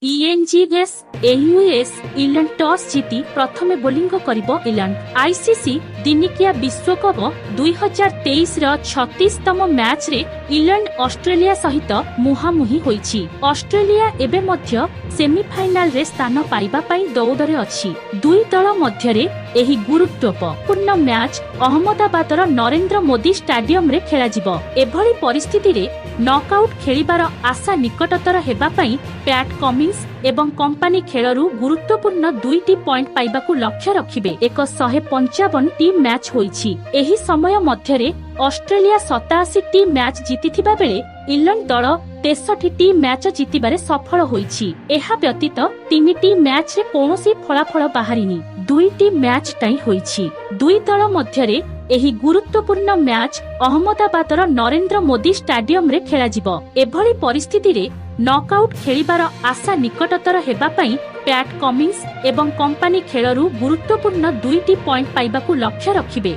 ENGS AUS England toss जीति प्रथमे bowling करिबो इंग्लैंड। आईसीसी दिनिकिया विश्वकप 2023 रो 36तम मैच रे इंग्लैंड ऑस्ट्रेलिया सहित मुहामुही होईछि। ऑस्ट्रेलिया एबे मध्य सेमीफाइनल रे स्थान पाइबा पई दौड़रे अछि। दुई दल मध्य रे एही गुरुत्वपूर्ण मैच अहमदाबादर नरेंद्र मोदी स्टेडियम रे खेला जिवो। एभली परिस्थिति रे नॉकआउट खेलिबार आशा निकटतर हेबा पई पैट कमिंस एवं कंपनी खेलरू गुरुत्वपूर्ण 2टी पॉइंट पाइबाकू लक्ष्य रखिबे। एक 155 टी मैच होईछि। एही समय मध्य रे ऑस्ट्रेलिया 87 टी मैच जीतिथिबा बेले इंग्लैंड दल 63 टी मैच जीतिबारे सफल होईछि। एहा व्यतीत 3टी मैच रे कोनोसी फलाफल बाहरिनी। 2टी मैच टाई होईछि। दुई दल मध्य रे एही गुरुत्वपूर्ण मैच अहमदाबादर नरेंद्र मोदी स्टेडियम रे खेला जिवो। एभली परिस्थिति रे नॉकआउट खेलिबार आशा निकटतर हेबा पई पैट कमिंस एवं कंपनी खेलरू गुरुत्वपूर्ण 2टी पॉइंट पाइबाकू लक्ष्य रखिबे।